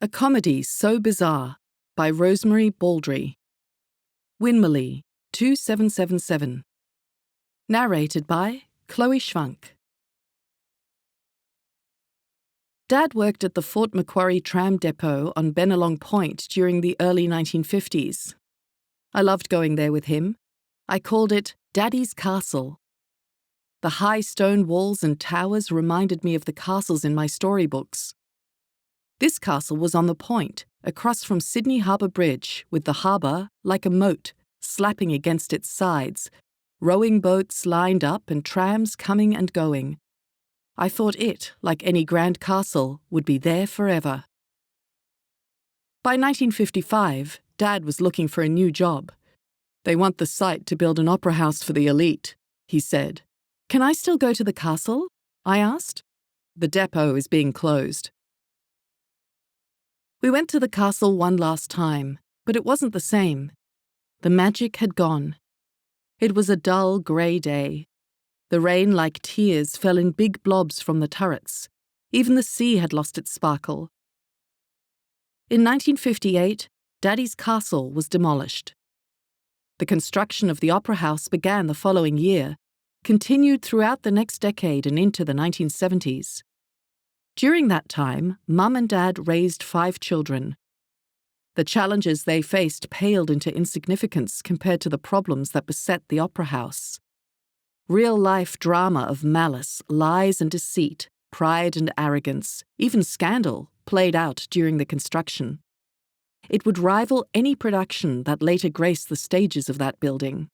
A Comedy So Bizarre by Rosemary Baldry. Winmalee, 2777. Narrated by Chloe Schwank. Dad worked at the Fort Macquarie tram depot on Bennelong Point during the early 1950s. I loved going there with him. I called it Daddy's Castle. The high stone walls and towers reminded me of the castles in my storybooks. This castle was on the point, across from Sydney Harbour Bridge, with the harbour, like a moat, slapping against its sides, rowing boats lined up and trams coming and going. I thought it, like any grand castle, would be there forever. By 1955, Dad was looking for a new job. "They want the site to build an opera house for the elite," he said. "Can I still go to the castle?" I asked. "The depot is being closed." We went to the castle one last time, but it wasn't the same. The magic had gone. It was a dull, grey day. The rain, like tears, fell in big blobs from the turrets. Even the sea had lost its sparkle. In 1958, Daddy's castle was demolished. The construction of the opera house began the following year, continued throughout the next decade and into the 1970s. During that time, Mum and Dad raised 5 children. The challenges they faced paled into insignificance compared to the problems that beset the opera house. Real-life drama of malice, lies and deceit, pride and arrogance, even scandal, played out during the construction. It would rival any production that later graced the stages of that building.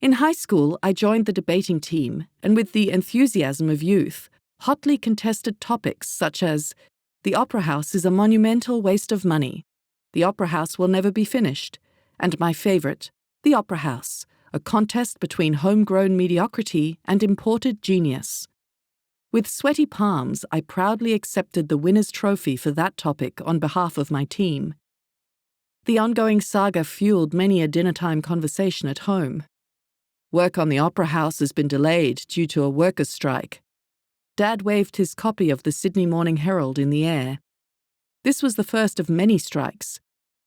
In high school, I joined the debating team, and with the enthusiasm of youth, hotly contested topics such as, "The opera house is a monumental waste of money," "The opera house will never be finished," and my favourite, "The Opera House, a contest between homegrown mediocrity and imported genius." With sweaty palms, I proudly accepted the winner's trophy for that topic on behalf of my team. The ongoing saga fueled many a dinner-time conversation at home. Work on the opera house has been delayed due to a workers' strike. Dad waved his copy of the Sydney Morning Herald in the air. This was the first of many strikes,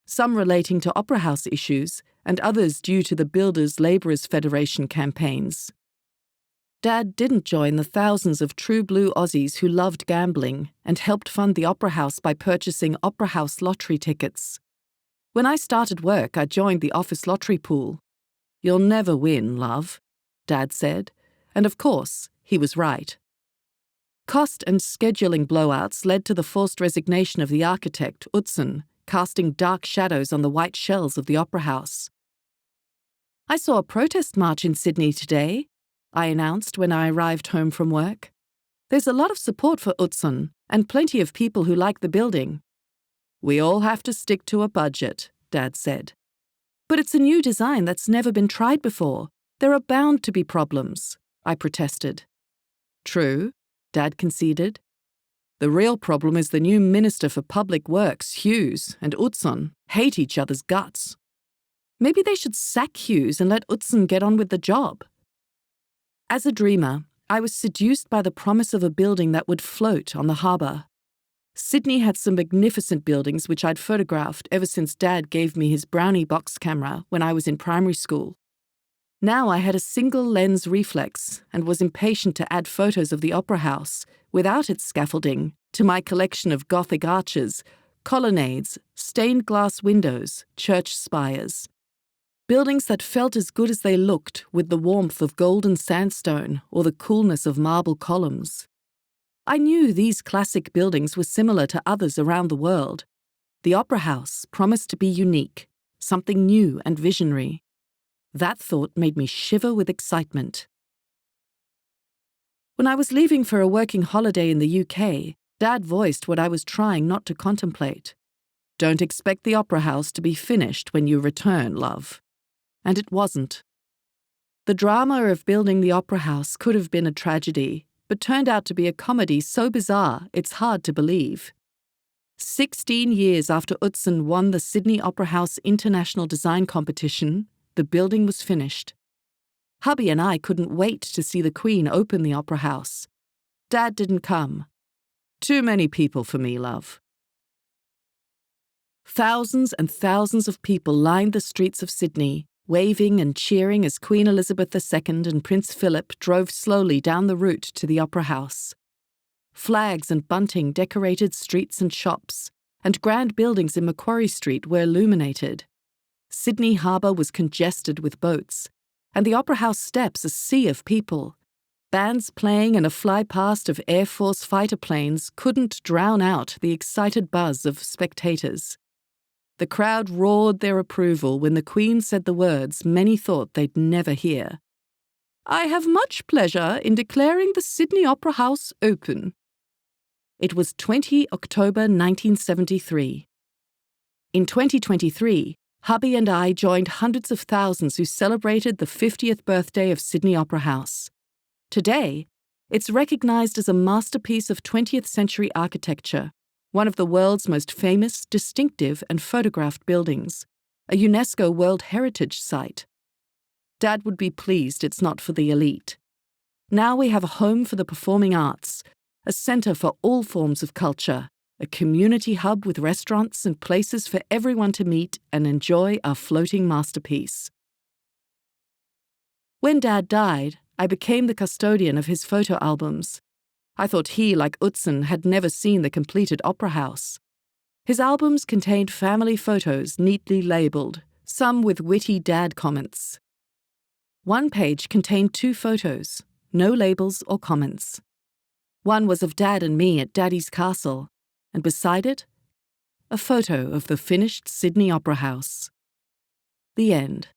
some relating to opera house issues and others due to the Builders Labourers Federation campaigns. Dad didn't join the thousands of true blue Aussies who loved gambling and helped fund the opera house by purchasing opera house lottery tickets. When I started work, I joined the office lottery pool. "You'll never win, love," Dad said, and of course, he was right. Cost and scheduling blowouts led to the forced resignation of the architect, Utzon, casting dark shadows on the white shells of the opera house. "I saw a protest march in Sydney today," I announced when I arrived home from work. "There's a lot of support for Utzon, and plenty of people who like the building." "We all have to stick to a budget," Dad said. "But it's a new design that's never been tried before. There are bound to be problems," I protested. "True," Dad conceded. "The real problem is the new Minister for Public Works, Hughes, and Utzon hate each other's guts. Maybe they should sack Hughes and let Utzon get on with the job." As a dreamer, I was seduced by the promise of a building that would float on the harbour. Sydney had some magnificent buildings which I'd photographed ever since Dad gave me his Brownie box camera when I was in primary school. Now I had a single-lens reflex and was impatient to add photos of the opera house, without its scaffolding, to my collection of Gothic arches, colonnades, stained glass windows, church spires. Buildings that felt as good as they looked with the warmth of golden sandstone or the coolness of marble columns. I knew these classic buildings were similar to others around the world. The opera house promised to be unique, something new and visionary. That thought made me shiver with excitement. When I was leaving for a working holiday in the UK, Dad voiced what I was trying not to contemplate. "Don't expect the opera house to be finished when you return, love." And it wasn't. The drama of building the opera house could have been a tragedy, but turned out to be a comedy so bizarre it's hard to believe. 16 years after Utzon won the Sydney Opera House International Design Competition, the building was finished. Hubby and I couldn't wait to see the Queen open the opera house. Dad didn't come. Too many people for me, love. Thousands and thousands of people lined the streets of Sydney, waving and cheering as Queen Elizabeth II and Prince Philip drove slowly down the route to the Opera House. Flags and bunting decorated streets and shops, and grand buildings in Macquarie Street were illuminated. Sydney Harbour was congested with boats, and the Opera House steps a sea of people. Bands playing and a fly-past of Air Force fighter planes couldn't drown out the excited buzz of spectators. The crowd roared their approval when the Queen said the words many thought they'd never hear. "I have much pleasure in declaring the Sydney Opera House open." It was 20 October 1973. In 2023, hubby and I joined hundreds of thousands who celebrated the 50th birthday of Sydney Opera House. Today, it's recognised as a masterpiece of 20th century architecture, one of the world's most famous, distinctive and photographed buildings, a UNESCO World Heritage Site. Dad would be pleased it's not for the elite. Now we have a home for the performing arts, a centre for all forms of culture, a community hub with restaurants and places for everyone to meet and enjoy our floating masterpiece. When Dad died, I became the custodian of his photo albums. I thought he, like Utzon, had never seen the completed opera house. His albums contained family photos neatly labelled, some with witty dad comments. One page contained 2 photos, no labels or comments. One was of Dad and me at Daddy's castle, and beside it, a photo of the finished Sydney Opera House. The end.